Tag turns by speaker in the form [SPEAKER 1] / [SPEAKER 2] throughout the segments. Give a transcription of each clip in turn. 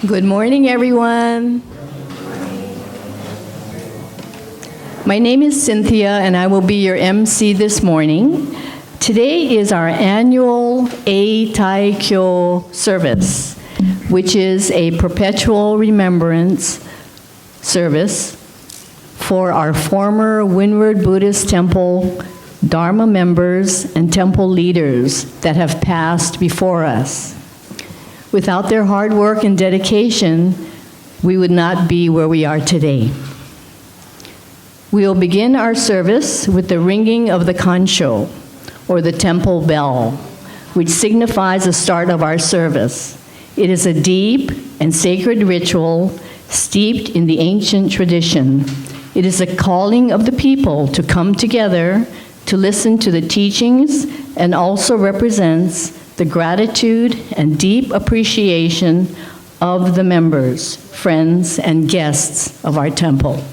[SPEAKER 1] Good morning, everyone. My name is Cynthia, and I will be your MC this morning. Today is our annual Eitaikyo service, which is a perpetual remembrance service for our former Windward Buddhist temple Dharma members and temple leaders that have passed before us. Without their hard work and dedication, we would not be where we are today. We will begin our service with the ringing of the kansho, or the temple bell, which signifies the start of our service. It is a deep and sacred ritual steeped in the ancient tradition. It is a calling of the people to come together to listen to the teachings, and also represents the gratitude and deep appreciation of the members, friends, and guests of our temple.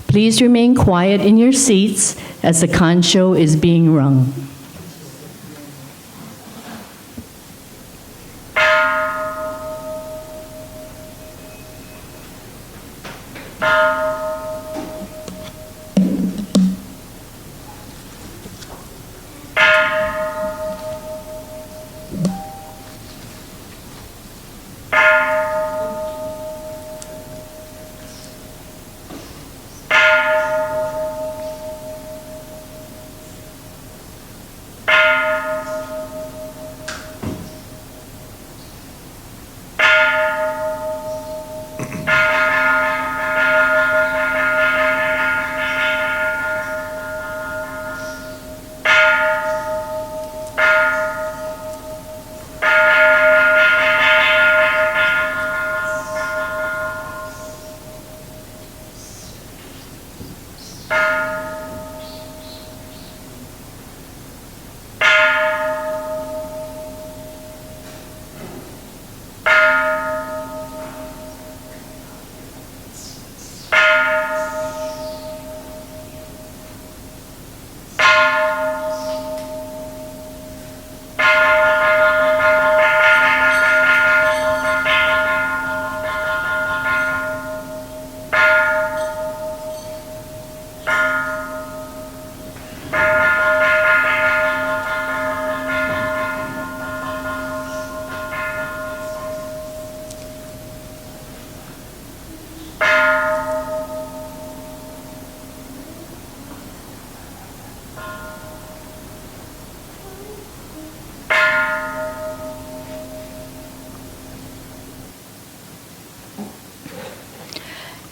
[SPEAKER 1] Please remain quiet in your seats as the kansho is being rung.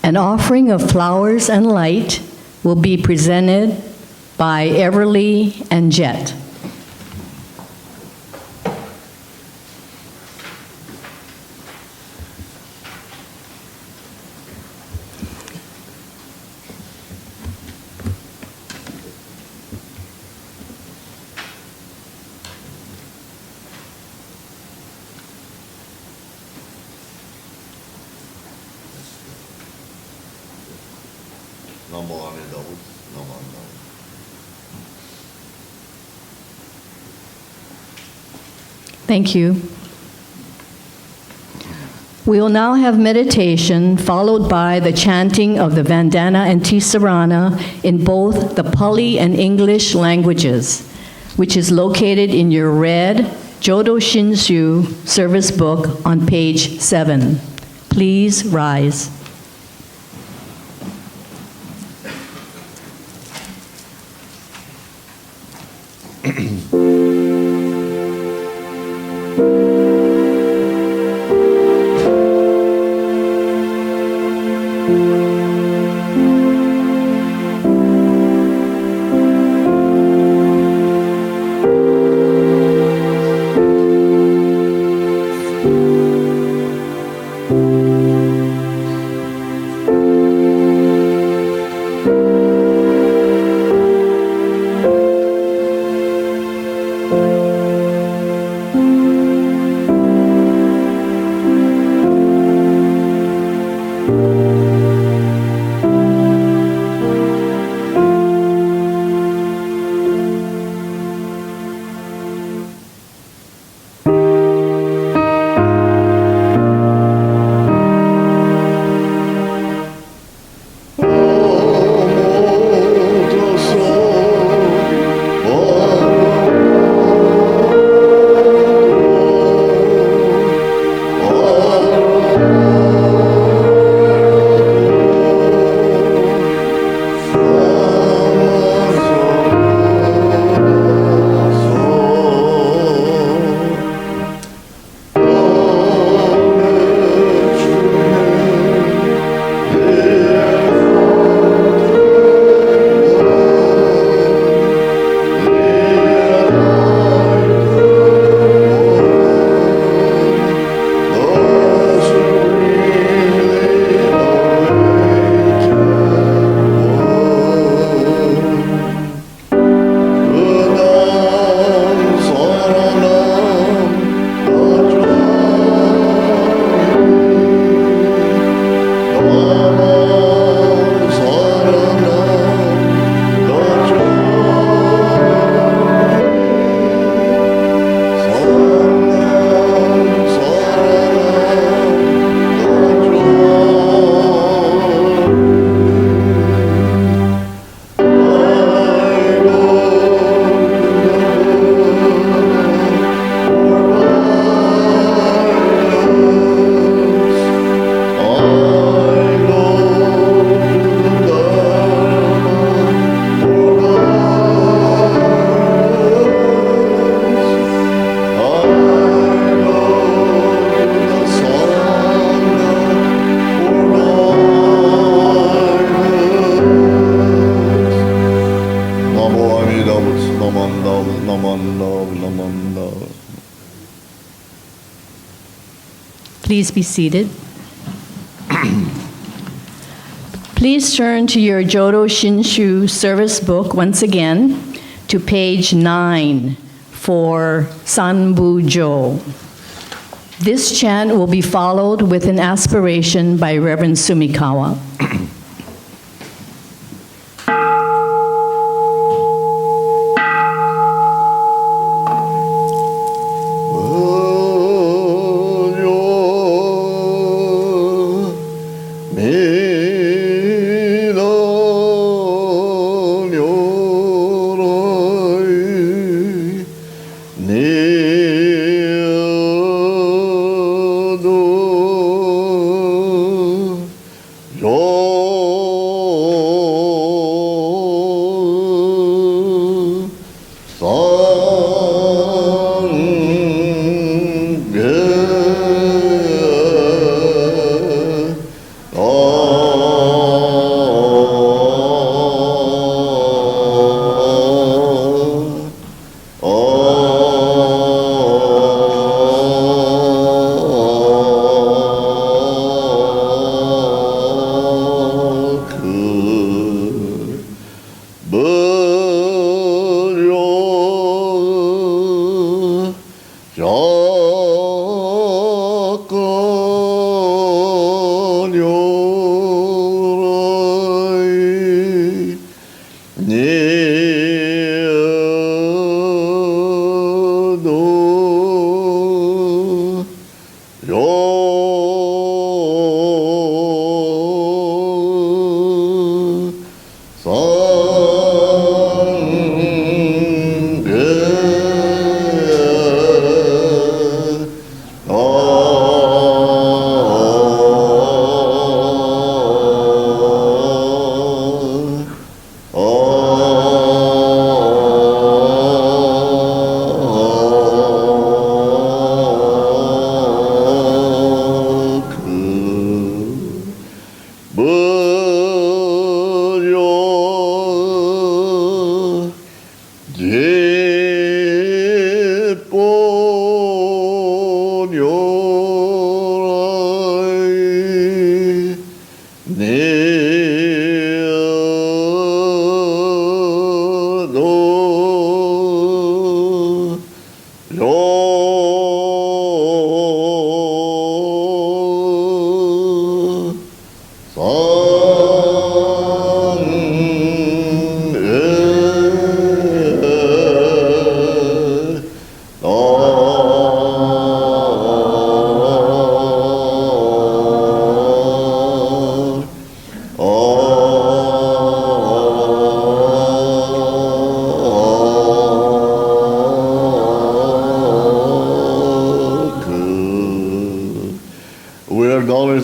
[SPEAKER 1] An offering of flowers and light will be presented by Everly and Jet. Thank you. We will now have meditation followed by the chanting of the Vandana and Ti-Sarana in both the Pali and English languages, which is located in your red Jodo Shinshu service book on page 7. Please rise. Please be seated. Please turn to your Jodo Shinshu service book once again to page 9 for Sanbujo. This chant will be followed with an aspiration by Reverend Sumikawa.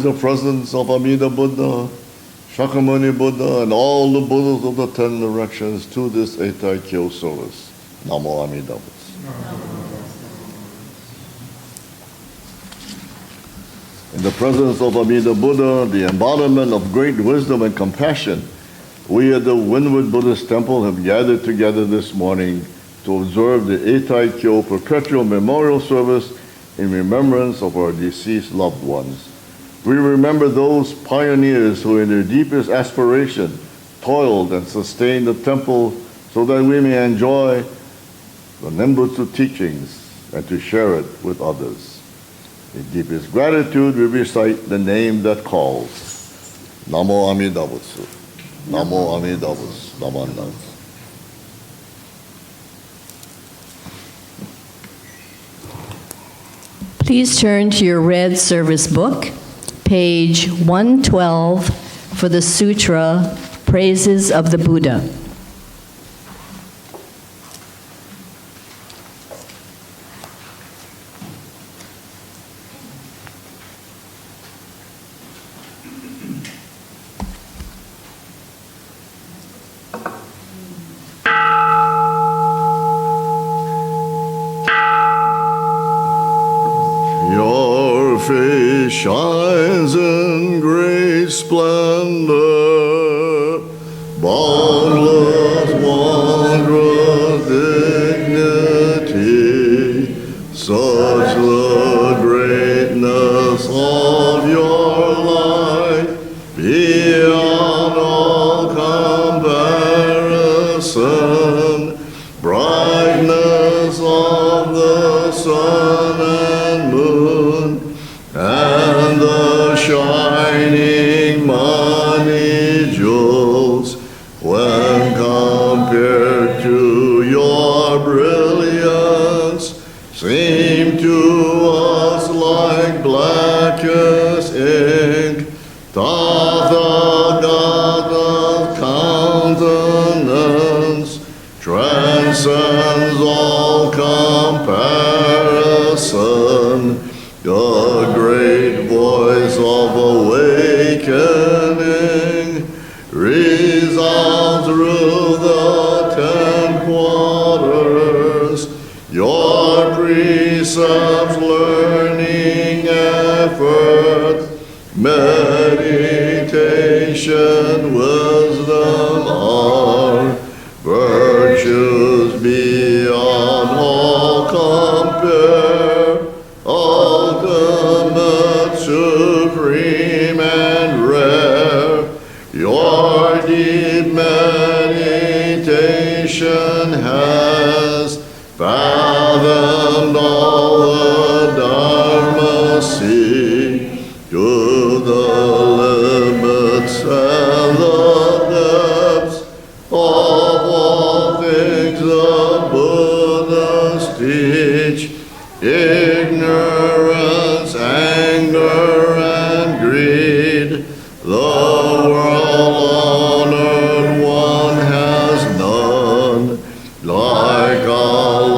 [SPEAKER 2] The presence of Amida Buddha, Shakyamuni Buddha, and all the Buddhas of the 10 directions to this Eitaikyo service. Namo Amida Buddha. In the presence of Amida Buddha, the embodiment of great wisdom and compassion, we at the Windward Buddhist Temple have gathered together this morning to observe the Etaikyo perpetual memorial service in remembrance of our deceased loved ones. We remember those pioneers who in their deepest aspiration toiled and sustained the temple so that we may enjoy the Nembutsu teachings and to share it with others. In deepest gratitude, we recite the name that calls. Namo Amida Butsu. Namo Amida Butsu. Namo Amida Butsu.
[SPEAKER 1] Please turn to your red service book, page 112, for the Sutra, Praises of the Buddha.
[SPEAKER 2] Your face shines in great splendor, boundless, wondrous dignity. Judge the greatness of your light beyond all comparison. Brightness of the sun and moon, and the shining money jewels, when compared to your brilliance, seem to us like blackest ink. Tathagata's countenance transcends all comparison. The great voice of awakening resounds through the 10 quarters. Your precepts, learning, effort, meditation, wisdom are virtues beyond all compare, ultimate, supreme, and rare. Your deep meditation has fathomed all the Dharma sea, to the limits and the depths of all things the Buddhas teach. Ignorance, anger, and greed, the world-honored one has none. Like a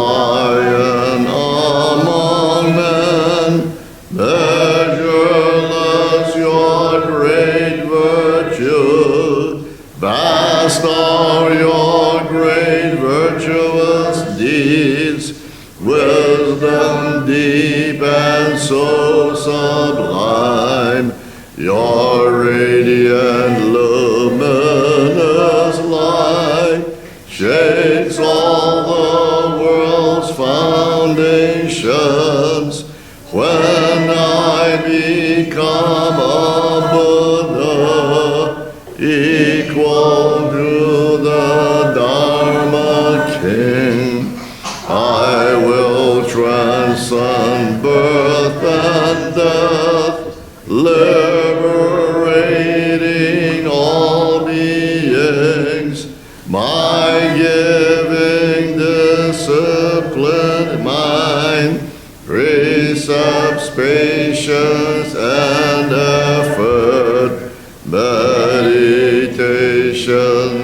[SPEAKER 2] lion among men, measureless your great virtue, vast are your great virtuous deeds, wisdom deep and so sublime. Your radiant luminous light shakes all the world's foundations. When I become a Buddha, equal to the Dharma King, I will transcend birth and death, liberating all beings. My giving disciplined mind, precepts, patience, and effort, meditation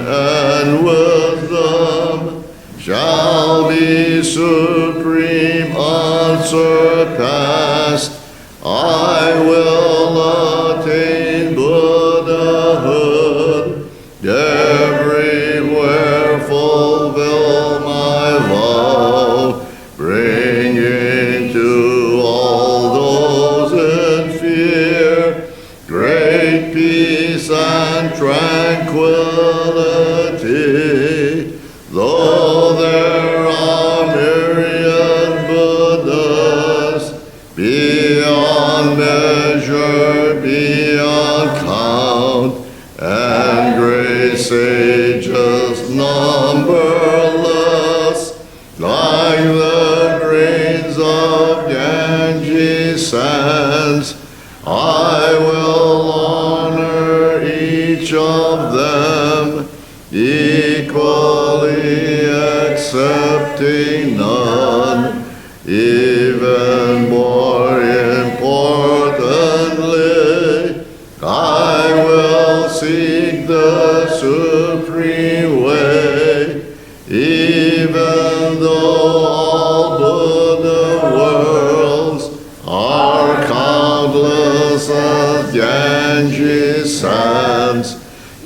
[SPEAKER 2] and wisdom shall be supreme, unsurpassed. I will attain Buddhahood, everywhere fulfill my vow, bringing to all those in fear great peace and tranquility. Though there are myriad Buddhas, beyond measure, beyond count, and great sages numberless, like the grains of Ganges sands, I will honor each of them, equally accepting none. Even more importantly, I will seek the supreme way, even though all Buddha worlds are countless as Ganges sands,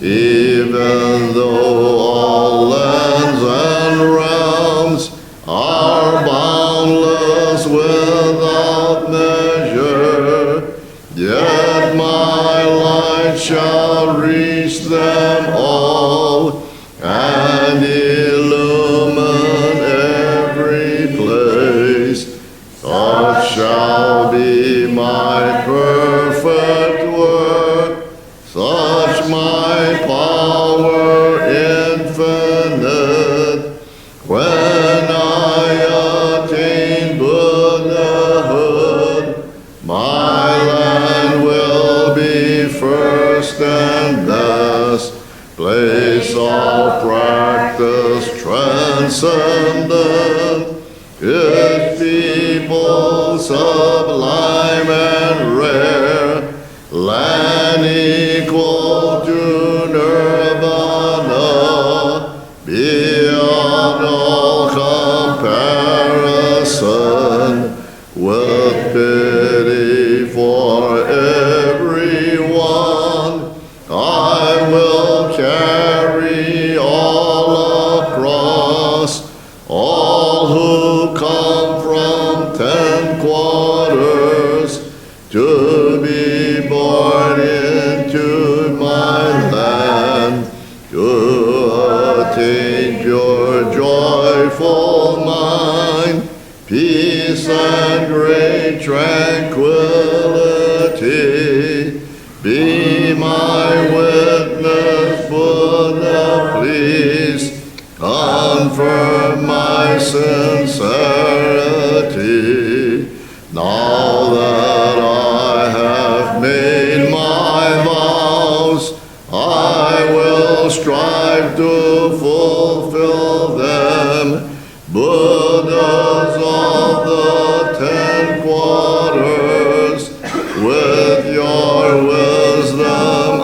[SPEAKER 2] even though all lands and realms are boundless without measure, yet my light shall reach them all and illumine every place. such shall be my perfect work, such my power infinite. When I attain Buddhahood, my land will be first and best, place of practice transcendent, its people sublime and rare, land equal to nirvana, beyond all comparison, with pity for everyone, I will carry all across, all who come from 10 quarters to be born into my land, to attain pure joyful mind, peace and great tranquility. Be my witness, Buddha, please confirm my sincerity. Now that I have made my vows, I will strive to fulfill them. Buddhas of the 10 quarters, with your wisdom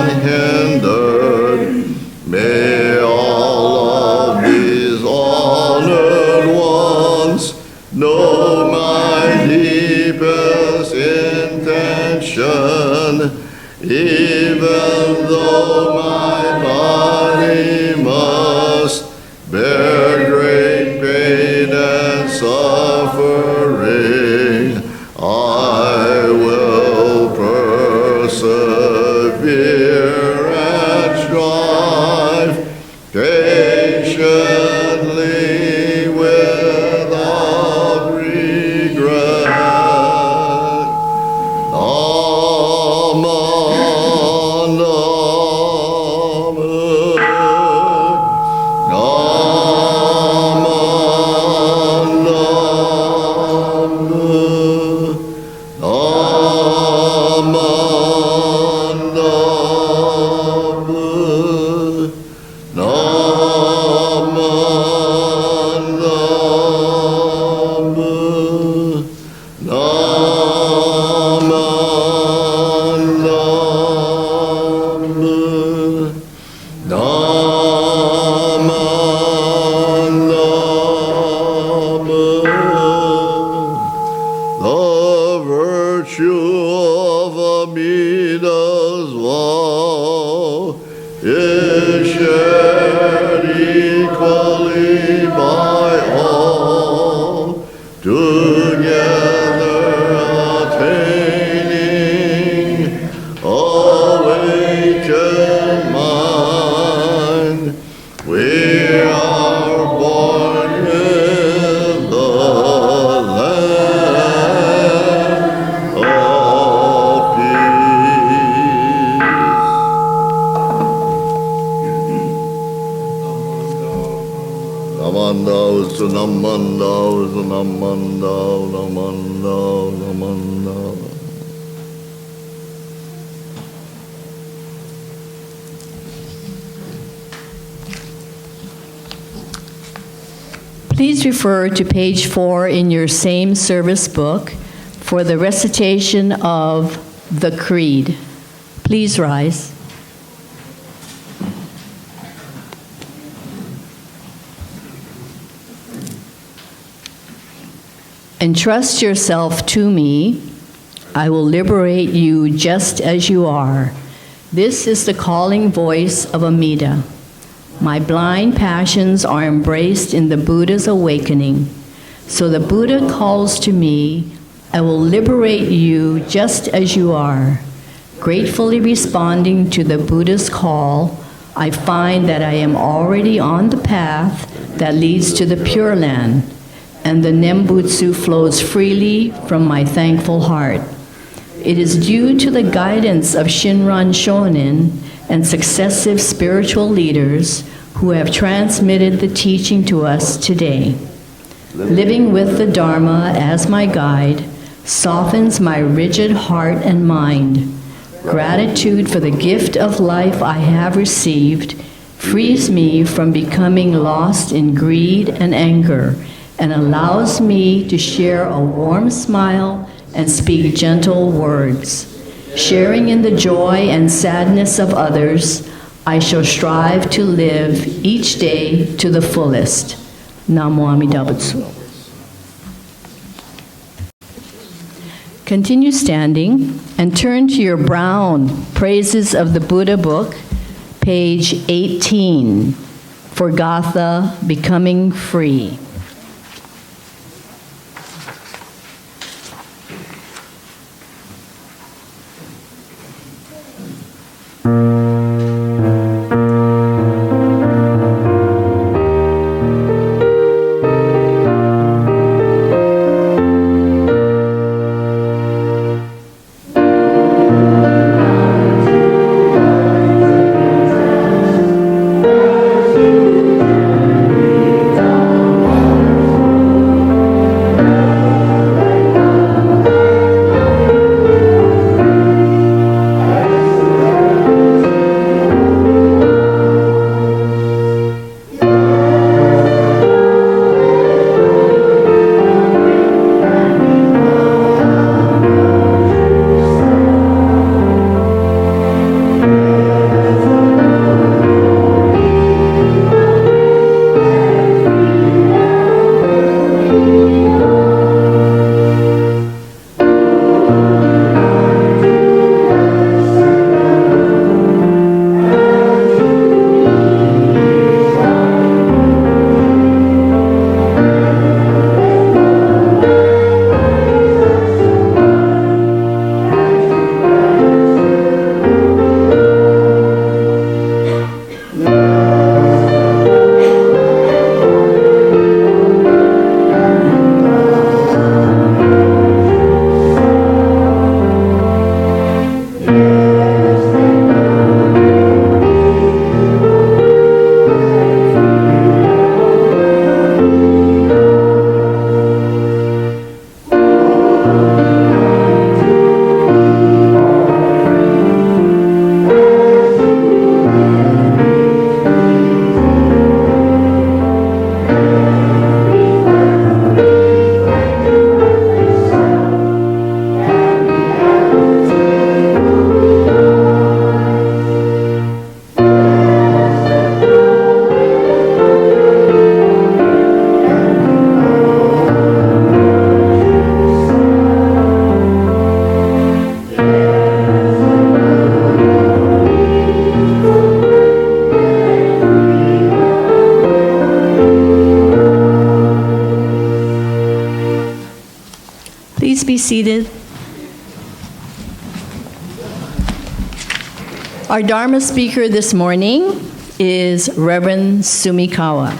[SPEAKER 2] unhindered, may all of these honored ones know my deepest intention, even though my body must bear great pain and suffering. I will persevere and strive patiently without regret.
[SPEAKER 1] Please refer to page 4 in your same service book for the recitation of the Creed. Please rise. Entrust yourself to me. I will liberate you just as you are. This is the calling voice of Amida. My blind passions are embraced in the Buddha's awakening. So the Buddha calls to me, I will liberate you just as you are. Gratefully responding to the Buddha's call, I find that I am already on the path that leads to the Pure Land. and the Nembutsu flows freely from my thankful heart. It is due to the guidance of Shinran Shonin and successive spiritual leaders who have transmitted the teaching to us today. Living with the Dharma as my guide softens my rigid heart and mind. Gratitude for the gift of life I have received frees me from becoming lost in greed and anger and allows me to share a warm smile and speak gentle words. Sharing in the joy and sadness of others, I shall strive to live each day to the fullest. Namo Amida Butsu. Continue standing and turn to your brown Praises of the Buddha book, page 18, for Gatha, Becoming Free. Please be seated. Our Dharma speaker this morning is Reverend Sumikawa.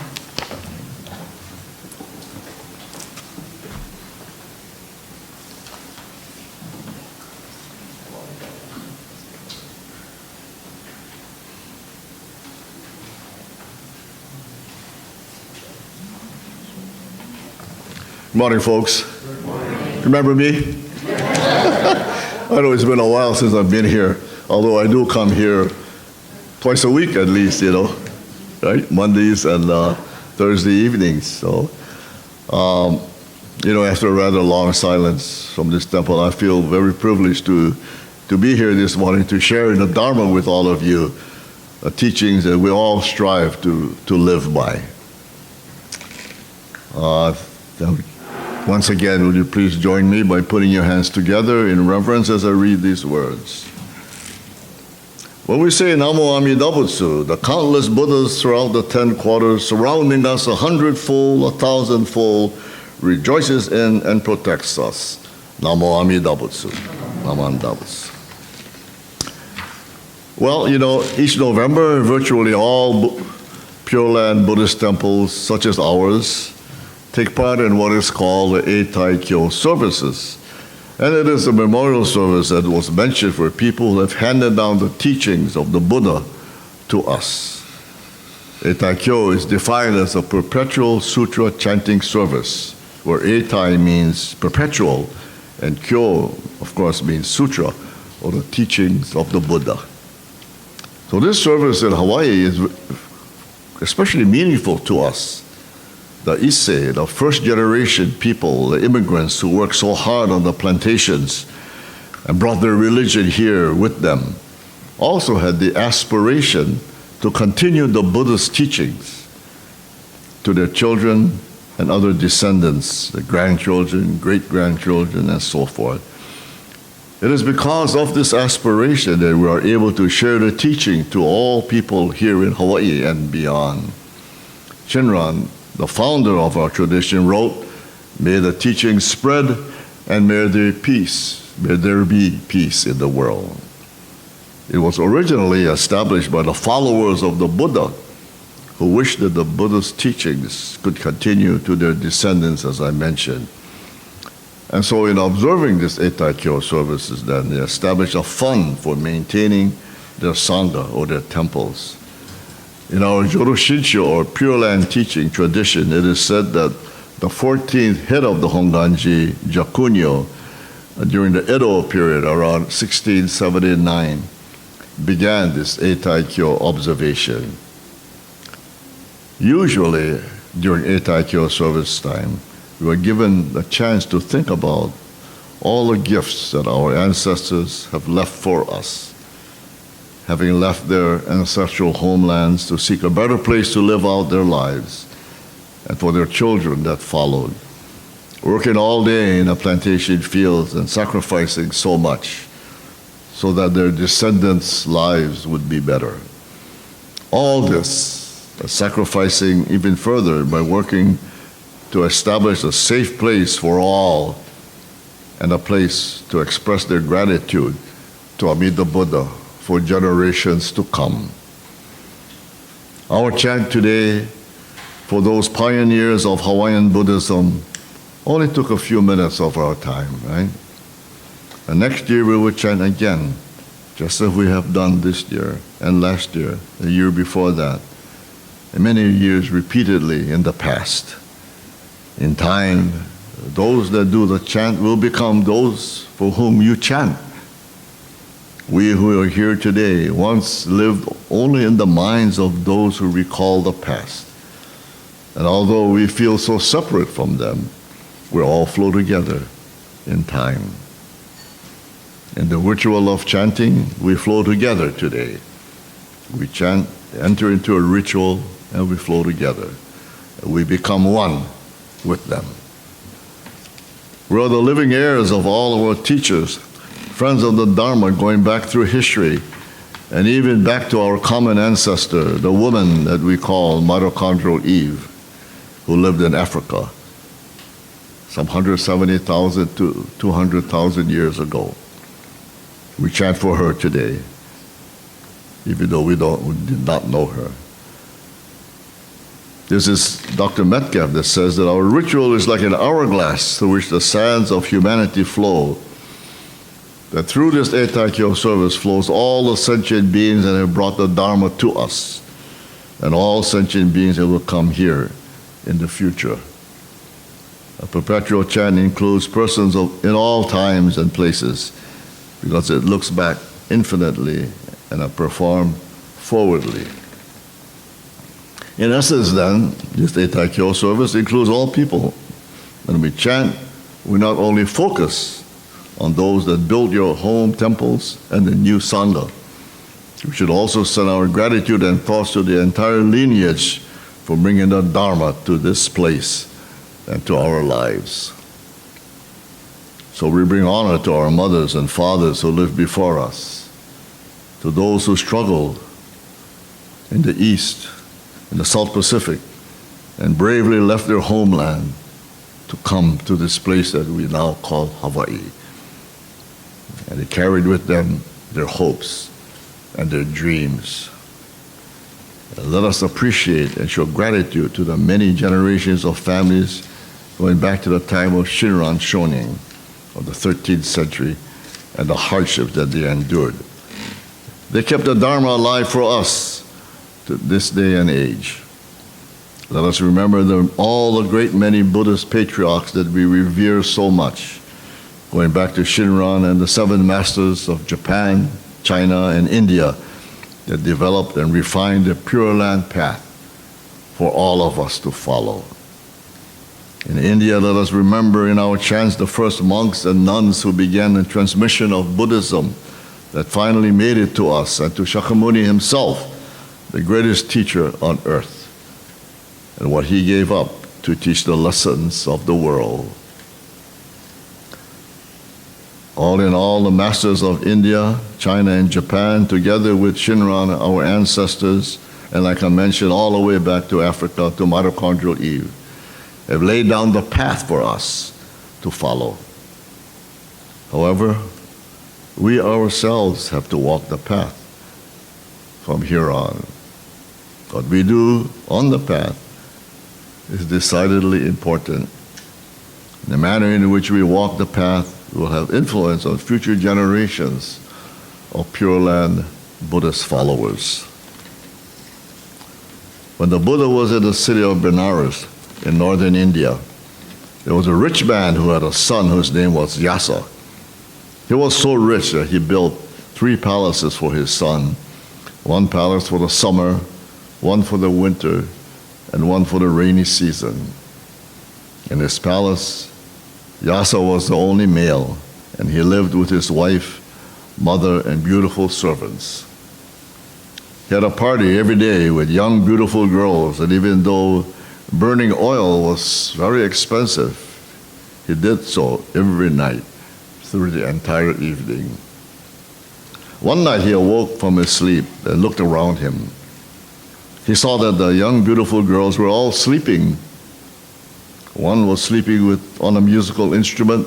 [SPEAKER 2] Good morning, folks. Good morning. Remember me? I know it's been a while since I've been here, although I do come here twice a week at least, right? Mondays and Thursday evenings. So, after a rather long silence from this temple, I feel very privileged to be here this morning to share in the Dharma with all of you, teachings that we all strive to live by. Once again, would you please join me by putting your hands together in reverence as I read these words. When we say Namo Amida Butsu, the countless Buddhas throughout the 10 quarters surrounding us 100-fold, 1,000-fold, rejoices in and protects us. Namo Amida Butsu. Namo Amida Butsu. Well, each November, virtually all Pure Land Buddhist temples, such as ours, take part in what is called the Eitaikyo services. And it is a memorial service that was mentioned for people who have handed down the teachings of the Buddha to us. Etaikyo is defined as a perpetual sutra chanting service, where Eitai means perpetual, and Kyo, of course, means sutra, or the teachings of the Buddha. So this service in Hawaii is especially meaningful to us. The Issei, the first generation people, the immigrants who worked so hard on the plantations and brought their religion here with them, also had the aspiration to continue the Buddhist teachings to their children and other descendants, the grandchildren, great-grandchildren, and so forth. It is because of this aspiration that we are able to share the teaching to all people here in Hawaii and beyond. Shinran, the founder of our tradition, wrote, "May the teaching spread and may there be peace in the world." It was originally established by the followers of the Buddha, who wished that the Buddha's teachings could continue to their descendants, as I mentioned. And so in observing this Etaikyo services, then they established a fund for maintaining their sangha, or their temples. In our Jodo Shinshu, or Pure Land teaching tradition, it is said that the 14th head of the Honganji, Jakunyo, during the Edo period, around 1679, began this Eitaikyo observation. Usually, during Eitaikyo service time, we were given the chance to think about all the gifts that our ancestors have left for us, having left their ancestral homelands to seek a better place to live out their lives, and for their children that followed, working all day in the plantation fields and sacrificing so much so that their descendants' lives would be better. All this, sacrificing even further by working to establish a safe place for all and a place to express their gratitude to Amida Buddha for generations to come. Our chant today for those pioneers of Hawaiian Buddhism only took a few minutes of our time, right? And next year we will chant again, just as we have done this year and last year, the year before that, and many years repeatedly in the past. In time, those that do the chant will become those for whom you chant. We who are here today once lived only in the minds of those who recall the past. And although we feel so separate from them, we all flow together in time. In the ritual of chanting, we flow together today. We chant, enter into a ritual, and we flow together. We become one with them. We are the living heirs of all of our teachers, friends of the Dharma, going back through history, and even back to our common ancestor, the woman that we call mitochondrial Eve, who lived in Africa some 170,000 to 200,000 years ago. We chant for her today, even though we did not know her. This is Dr. Metcalf that says that our ritual is like an hourglass through which the sands of humanity flow. That through this Etaikyo service flows all the sentient beings that have brought the Dharma to us, and all sentient beings that will come here in the future. A perpetual chant includes persons in all times and places, because it looks back infinitely and performed forwardly. In essence, then, this Etaikyo service includes all people. When we chant, we not only focus on those that built your home temples and the new Sangha, we should also send our gratitude and thoughts to the entire lineage for bringing the Dharma to this place and to our lives. So we bring honor to our mothers and fathers who lived before us, to those who struggled in the East, in the South Pacific, and bravely left their homeland to come to this place that we now call Hawaii. And they carried with them their hopes and their dreams. And let us appreciate and show gratitude to the many generations of families going back to the time of Shinran Shonin of the 13th century and the hardships that they endured. They kept the Dharma alive for us to this day and age. Let us remember all the great many Buddhist patriarchs that we revere so much, going back to Shinran and the seven masters of Japan, China, and India that developed and refined the Pure Land path for all of us to follow. In India, let us remember in our chants the first monks and nuns who began the transmission of Buddhism that finally made it to us, and to Shakyamuni himself, the greatest teacher on earth, and what he gave up to teach the lessons of the world. All in all, the masters of India, China, and Japan, together with Shinran, our ancestors, and like I mentioned, all the way back to Africa, to mitochondrial Eve, have laid down the path for us to follow. However, we ourselves have to walk the path from here on. What we do on the path is decidedly important. The manner in which we walk the path will have influence on future generations of Pure Land Buddhist followers. When the Buddha was in the city of Benares in northern India, there was a rich man who had a son whose name was Yasa. He was so rich that he built 3 palaces for his son, 1 palace for the summer, 1 for the winter, and 1 for the rainy season. In his palace, Yasa was the only male, and he lived with his wife, mother, and beautiful servants. He had a party every day with young, beautiful girls, and even though burning oil was very expensive, he did so every night through the entire evening. One night he awoke from his sleep and looked around him. He saw that the young, beautiful girls were all sleeping. One was sleeping on a musical instrument.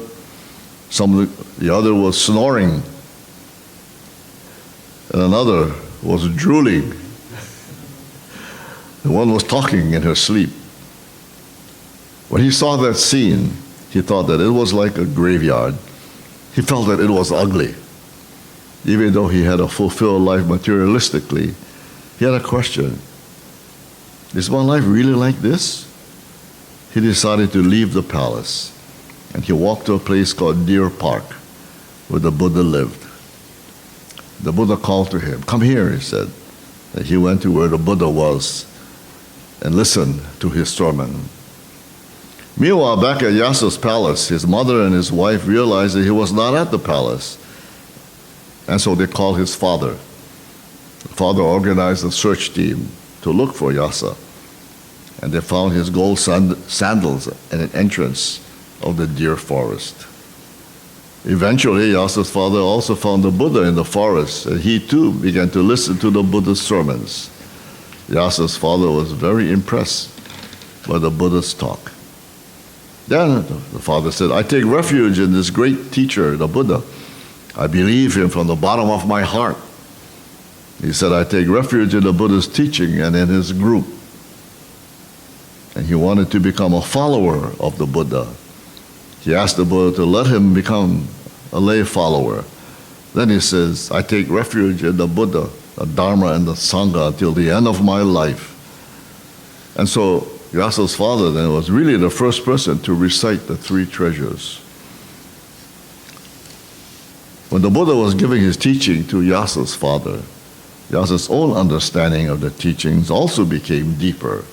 [SPEAKER 2] The other was snoring. And another was drooling. And one was talking in her sleep. When he saw that scene, he thought that it was like a graveyard. He felt that it was ugly. Even though he had a fulfilled life materialistically, he had a question. Is my life really like this? He decided to leave the palace, and he walked to a place called Deer Park, where the Buddha lived. The Buddha called to him, "Come here," he said. And he went to where the Buddha was and listened to his sermon. Meanwhile, back at Yasa's palace, his mother and his wife realized that he was not at the palace, and so they called his father. The father organized a search team to look for Yasa, and they found his gold sandals at an entrance of the deer forest. Eventually, Yasa's father also found the Buddha in the forest, and he too began to listen to the Buddha's sermons. Yasa's father was very impressed by the Buddha's talk. Then the father said, "I take refuge in this great teacher, the Buddha. I believe him from the bottom of my heart." He said, "I take refuge in the Buddha's teaching and in his group." And he wanted to become a follower of the Buddha. He asked the Buddha to let him become a lay follower. Then he says, "I take refuge in the Buddha, the Dharma, and the Sangha until the end of my life." And so Yasa's father then was really the first person to recite the 3 treasures. When the Buddha was giving his teaching to Yasa's father, Yasa's own understanding of the teachings also became deeper.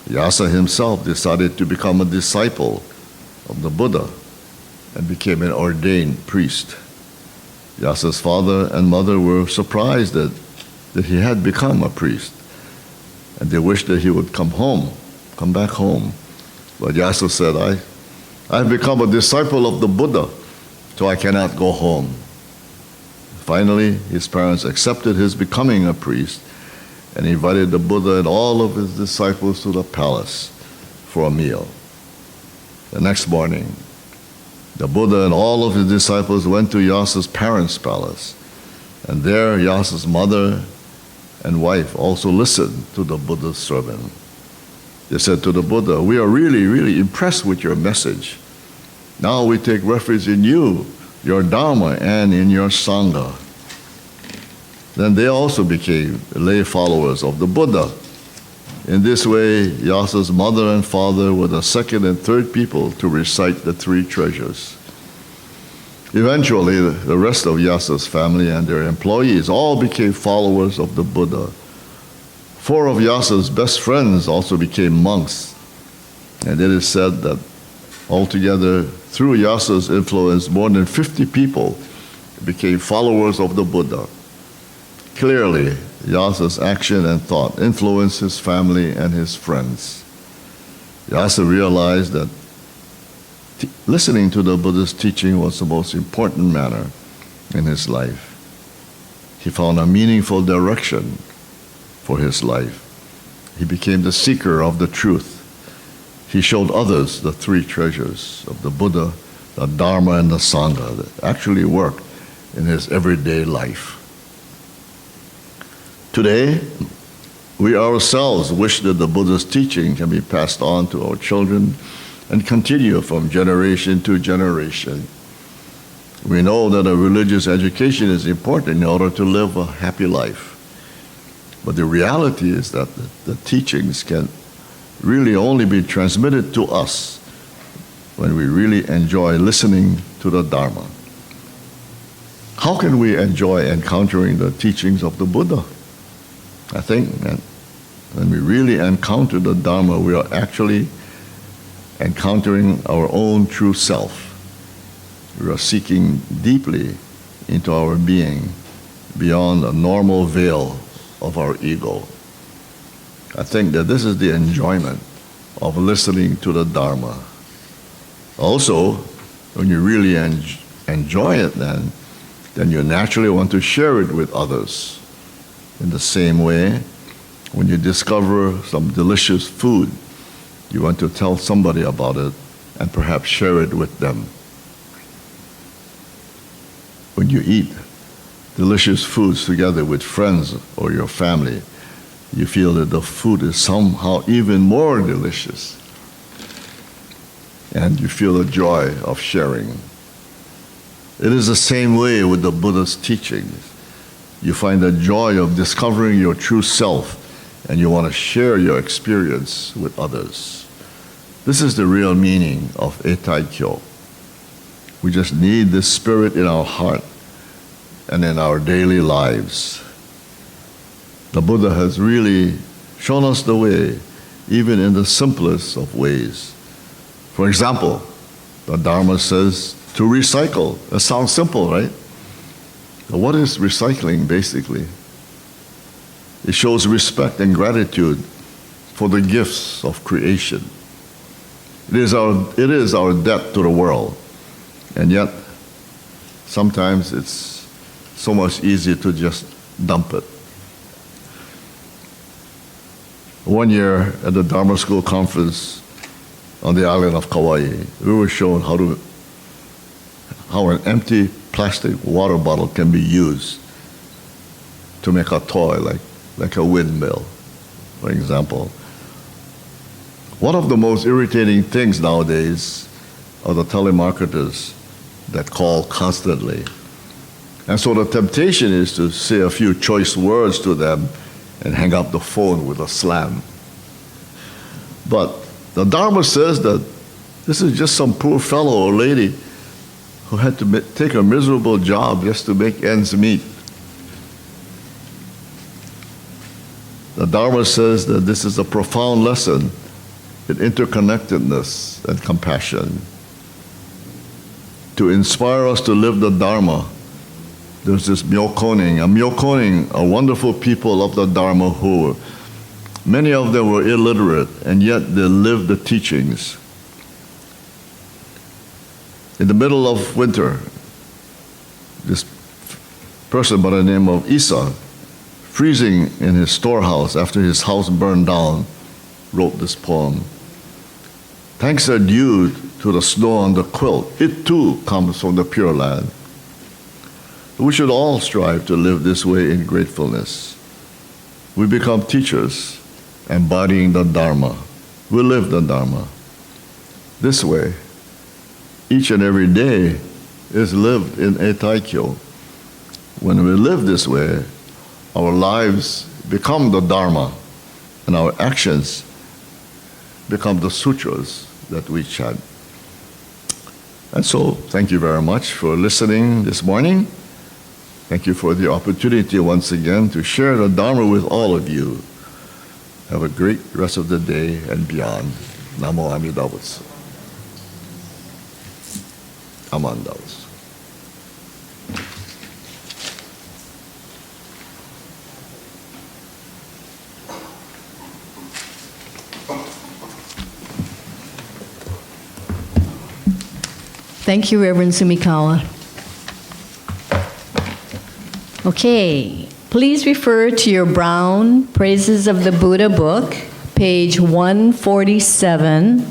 [SPEAKER 2] Yasa himself decided to become a disciple of the Buddha and became an ordained priest. Yasa's father and mother were surprised that he had become a priest, and they wished that he would come back home. But Yasa said, I've become a disciple of the Buddha, so I cannot go home. Finally, his parents accepted his becoming a priest and invited the Buddha and all of his disciples to the palace for a meal. The next morning, the Buddha and all of his disciples went to Yasa's parents' palace, and there Yasa's mother and wife also listened to the Buddha's sermon. They said to the Buddha, "We are really, really impressed with your message. Now we take refuge in you, your Dharma, and in your Sangha." Then they also became lay followers of the Buddha. In this way, Yasa's mother and father were the second and third people to recite the three treasures. Eventually, the rest of Yasa's family and their employees all became followers of the Buddha. 4 of Yasa's best friends also became monks, and it is said that altogether, through Yasa's influence, more than 50 people became followers of the Buddha. Clearly, Yasa's action and thought influenced his family and his friends. Yasa realized that listening to the Buddha's teaching was the most important matter in his life. He found a meaningful direction for his life. He became the seeker of the truth. He showed others the three treasures of the Buddha, the Dharma, and the Sangha that actually worked in his everyday life. Today, we ourselves wish that the Buddha's teaching can be passed on to our children and continue from generation to generation. We know that a religious education is important in order to live a happy life. But the reality is that the teachings can really only be transmitted to us when we really enjoy listening to the Dharma. How can we enjoy encountering the teachings of the Buddha? I think that when we really encounter the Dharma, we are actually encountering our own true self. We are seeking deeply into our being beyond the normal veil of our ego. I think that this is the enjoyment of listening to the Dharma. Also, when you really enjoy it, then you naturally want to share it with others. In the same way, when you discover some delicious food, you want to tell somebody about it and perhaps share it with them. When you eat delicious foods together with friends or your family, you feel that the food is somehow even more delicious. And you feel the joy of sharing. It is the same way with the Buddha's teachings. You find the joy of discovering your true self, and you want to share your experience with others. This is the real meaning of Etaikyo. We just need this spirit in our heart and in our daily lives. The Buddha has really shown us the way, even in the simplest of ways. For example, the Dharma says to recycle. That sounds simple, right? But what is recycling, basically? It shows respect and gratitude for the gifts of creation. It is our debt to the world, and yet sometimes it's so much easier to just dump it. One year at the Dharma School conference on the island of Kauai, we were shown how an empty plastic water bottle can be used to make a toy like a windmill, for example. One of the most irritating things nowadays are the telemarketers that call constantly. And so the temptation is to say a few choice words to them and hang up the phone with a slam. But the Dharma says that this is just some poor fellow or lady who had to take a miserable job just to make ends meet. The Dharma says that this is a profound lesson in interconnectedness and compassion. To inspire us to live the Dharma, there's this myokoning, a wonderful people of the Dharma who, many of them were illiterate, and yet they lived the teachings. In the middle of winter, this person by the name of Isa, freezing in his storehouse after his house burned down, wrote this poem. Thanks are due to the snow on the quilt. It too comes from the Pure Land. We should all strive to live this way in gratefulness. We become teachers, embodying the Dharma. we live the Dharma. This way, each and every day is lived in Etaikyo. When we live this way, our lives become the Dharma, and our actions become the sutras that we chant. And so, thank you very much for listening this morning. Thank you for the opportunity once again to share the Dharma with all of you. Have a great rest of the day and beyond. Namo Amida Butsu. Amanda Butsu.
[SPEAKER 1] Thank you, Reverend Sumikawa. Okay, please refer to your brown Praises of the Buddha book, page 147,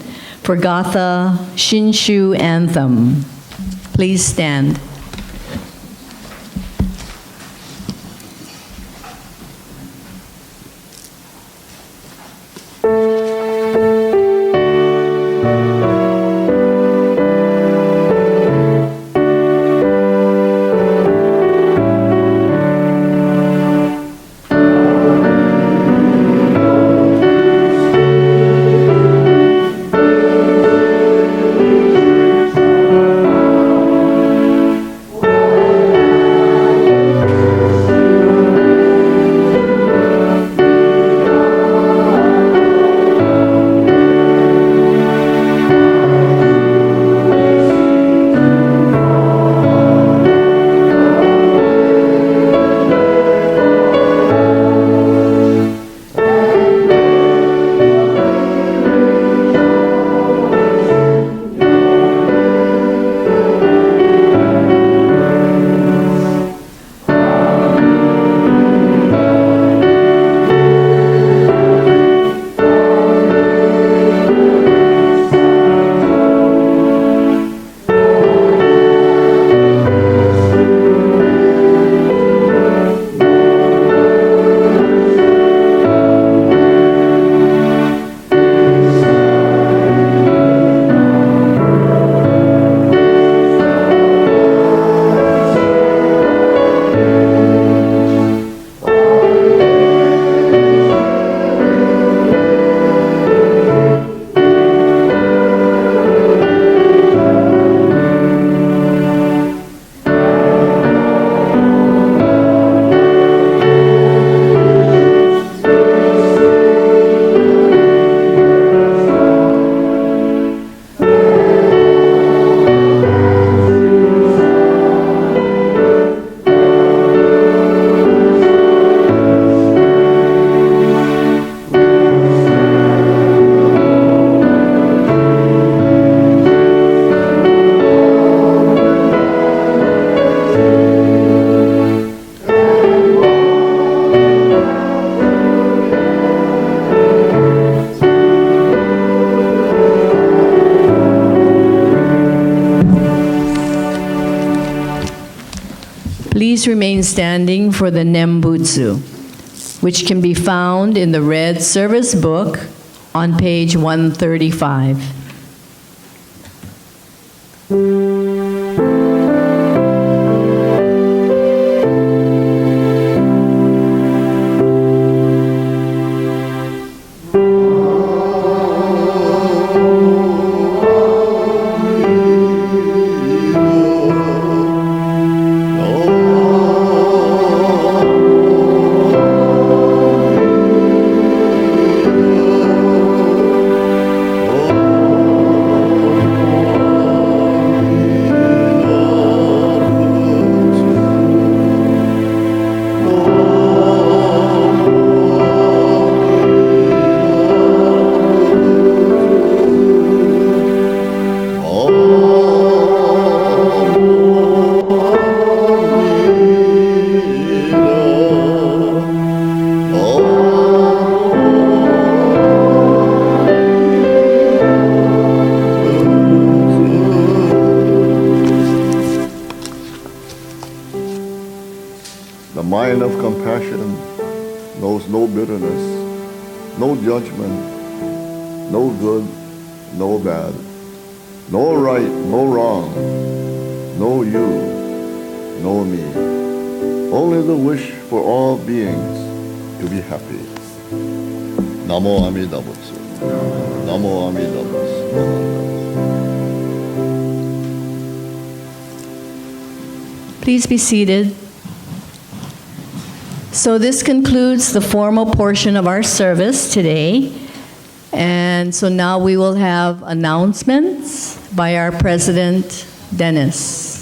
[SPEAKER 1] for Gatha Shinshu Anthem. Please stand. Please remain standing for the Nembutsu, which can be found in the red service book on page 135.
[SPEAKER 2] The mind of compassion knows no bitterness, no judgment, no good, no bad, no right, no wrong, no you, no me. Only the wish for all beings to be happy. Namo Amida Butsu. Namo Amida Butsu.
[SPEAKER 1] Please be seated. So this concludes the formal portion of our service today. And so now we will have announcements by our President, Dennis.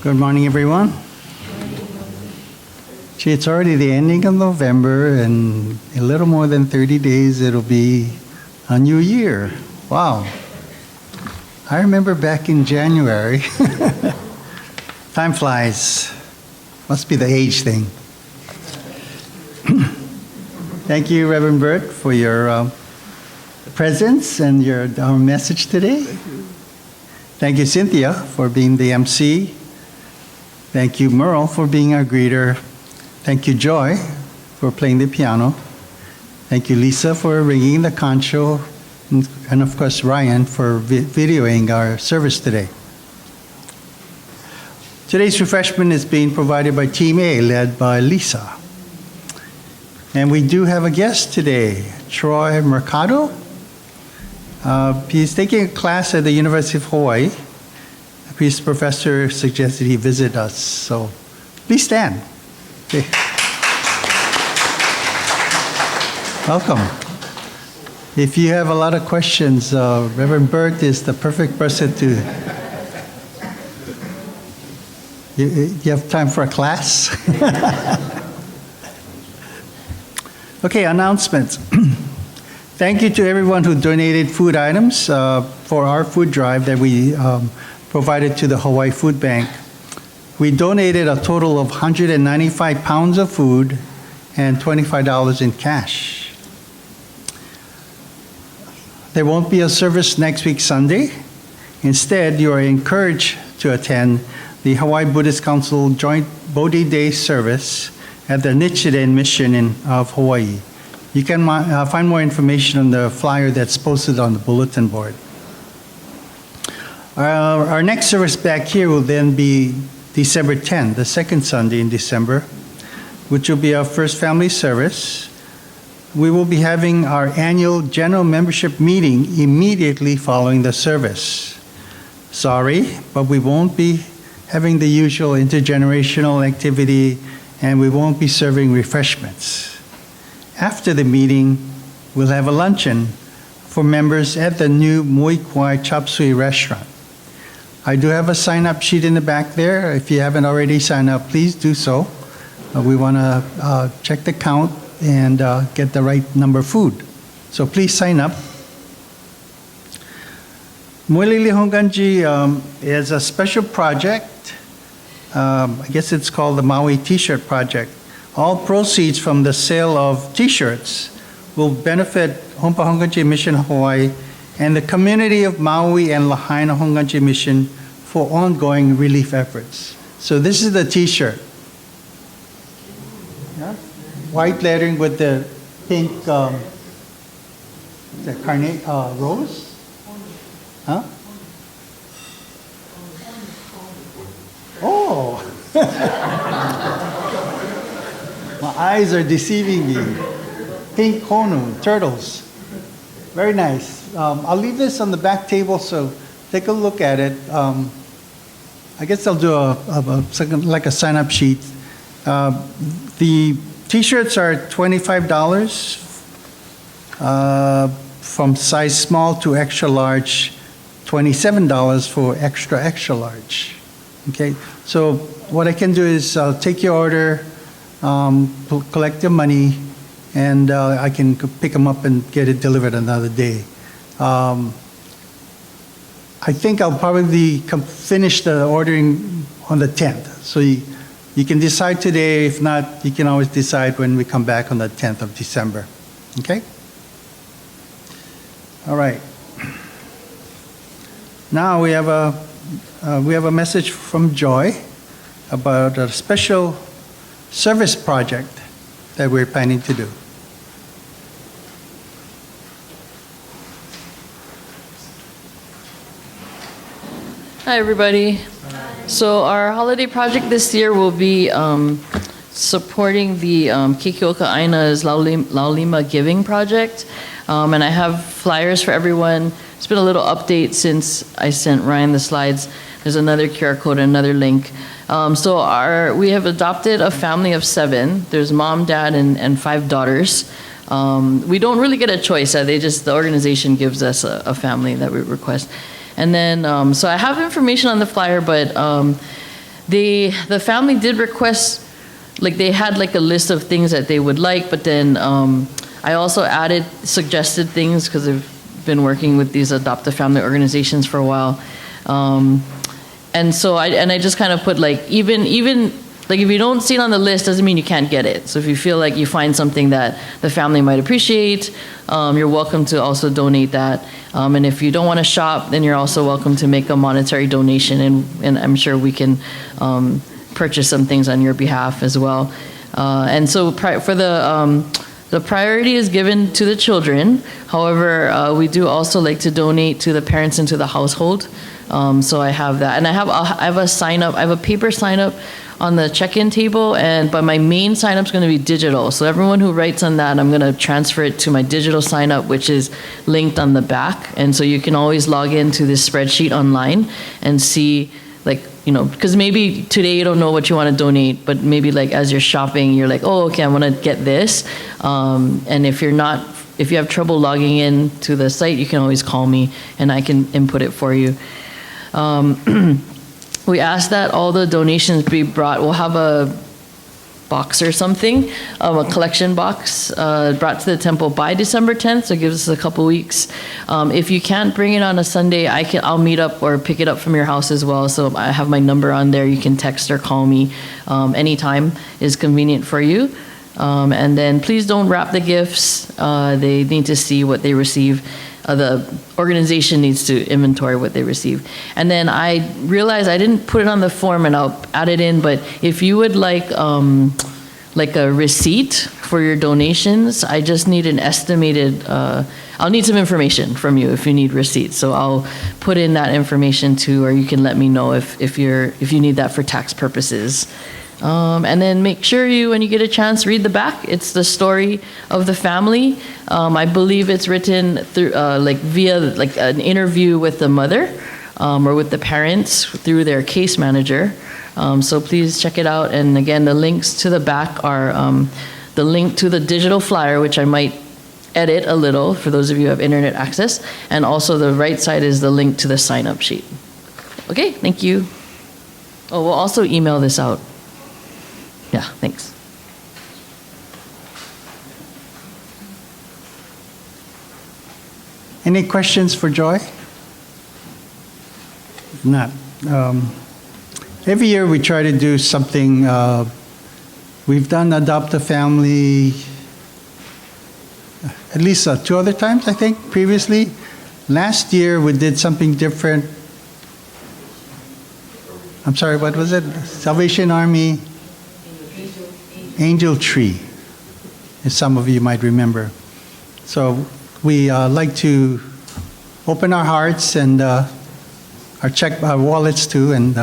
[SPEAKER 3] Good morning, everyone. Gee, it's already the ending of November, and a little more than 30 days, it'll be a new year. Wow. I remember back in January. Time flies. Must be the age thing. Thank you, Reverend Bert, for your presence and our message today. Thank you, Cynthia, for being the MC. Thank you, Merle, for being our greeter. Thank you, Joy, for playing the piano. Thank you, Lisa, for ringing the kansho. And of course, Ryan, for videoing our service today. Today's refreshment is being provided by Team A, led by Lisa. And we do have a guest today, Troy Mercado. He's taking a class at the University of Hawaii. His professor suggested he visit us, so please stand. Okay. Welcome. If you have a lot of questions, Reverend Bert is the perfect person to... You have time for a class? Okay, announcements. Thank you to everyone who donated food items for our food drive that we provided to the Hawaii Food Bank. We donated a total of 195 pounds of food and $25 in cash. There won't be a service next week Sunday. Instead, you are encouraged to attend the Hawaii Buddhist Council Joint Bodhi Day service at the Nichiren Mission of Hawaii. You can find more information on the flyer that's posted on the bulletin board. Our next service back here will then be December 10th, the second Sunday in December, which will be our first family service. We will be having our annual general membership meeting immediately following the service. Sorry, but we won't be having the usual intergenerational activity, and we won't be serving refreshments. After the meeting, we'll have a luncheon for members at the new Mui Kwai Chop Suey restaurant. I do have a sign-up sheet in the back there. If you haven't already signed up, please do so. We want to check the count and get the right number of food. So please sign up. Muelili Honganji is a special project. I guess it's called the Maui T-shirt project. All proceeds from the sale of T-shirts will benefit Hompa Honganji Mission Hawaii and the community of Maui and Lahaina Honganji Mission for ongoing relief efforts. So this is the T-shirt. Yeah? White lettering with the pink rose? Huh? Oh! My eyes are deceiving me. Pink konu, turtles. Very nice. I'll leave this on the back table, so take a look at it. I guess I'll do like a sign-up sheet. The T-shirts are $25 from size small to extra large, $27 for extra large. Okay, so what I can do is take your order, collect your money, and I can pick them up and get it delivered another day. I think I'll probably finish the ordering on the 10th. So You can decide today. If not, you can always decide when we come back on the 10th of December. Okay? All right. Now we have a message from Joy about a special service project that we're planning to do.
[SPEAKER 4] Hi, everybody. So our holiday project this year will be supporting the Kikyoka Aina's Laulima Giving Project. And I have flyers for everyone. It's been a little update since I sent Ryan the slides. There's another QR code, another link. We have adopted a family of 7. There's mom, dad, and 5 daughters. We don't really get a choice. The organization gives us a family that we request. And then, so I have information on the flyer, but the family did request, they had a list of things that they would like, but then I also added suggested things because I've been working with these adoptive family organizations for a while. And so I just kind of put even if you don't see it on the list, doesn't mean you can't get it. So if you feel like you find something that the family might appreciate, you're welcome to also donate that. And if you don't want to shop, then you're also welcome to make a monetary donation, and I'm sure we can purchase some things on your behalf as well. And so for the priority is given to the children. However, we do also like to donate to the parents and to the household. So I have that, and I have a sign up. I have a paper sign up on the check-in table, but my main sign up is going to be digital. So everyone who writes on that, I'm going to transfer it to my digital sign up, which is linked on the back. And so you can always log into this spreadsheet online and see, because maybe today you don't know what you want to donate, but maybe as you're shopping, you're like, oh, okay, I want to get this. And if you have trouble logging in to the site, you can always call me and I can input it for you. We ask that all the donations be brought. We'll have a box or something, a collection box brought to the temple by December 10th, so it gives us a couple weeks. If you can't bring it on a Sunday, I'll meet up or pick it up from your house as well. So I have my number on there. You can text or call me anytime is convenient for you. And then please don't wrap the gifts. They need to see what they receive. The organization needs to inventory what they receive. And then I realized I didn't put it on the form, and I'll add it in, but if you would like a receipt for your donations, I just need an estimated, I'll need some information from you if you need receipts. So I'll put in that information too, or you can let me know if you need that for tax purposes. And then make sure when you get a chance, read the back. It's the story of the family. I believe it's written through, via an interview with the mother, or with the parents through their case manager. So please check it out. And again, the links to the back are the link to the digital flyer, which I might edit a little for those of you who have internet access. And also the right side is the link to the sign-up sheet. Okay, thank you. Oh, we'll also email this out. Yeah, thanks.
[SPEAKER 3] Any questions for Joy? If not. Every year we try to do something. We've done Adopt a Family at least 2 other times, I think, previously. Last year we did something different. I'm sorry, what was it? Salvation Army Angel Tree, as some of you might remember. So we like to open our hearts and check our wallets too, and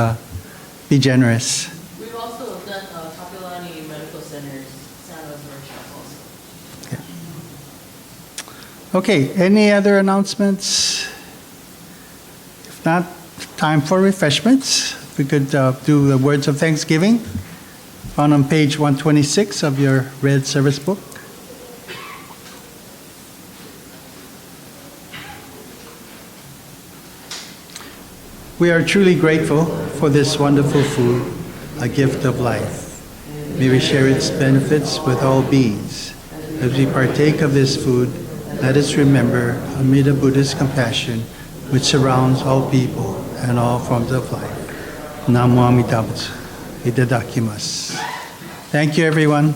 [SPEAKER 3] be generous.
[SPEAKER 4] We've also done Kapilani Medical Center's Santa's workshop also.
[SPEAKER 3] Okay, any other announcements? If not, time for refreshments. We could do the words of thanksgiving found on page 126 of your red service book. We are truly grateful for this wonderful food, a gift of life. May we share its benefits with all beings. As we partake of this food, let us remember amid Buddhist compassion which surrounds all people and all forms of life. Namo Amitabha Butsu. itadakimasu. Thank you, everyone.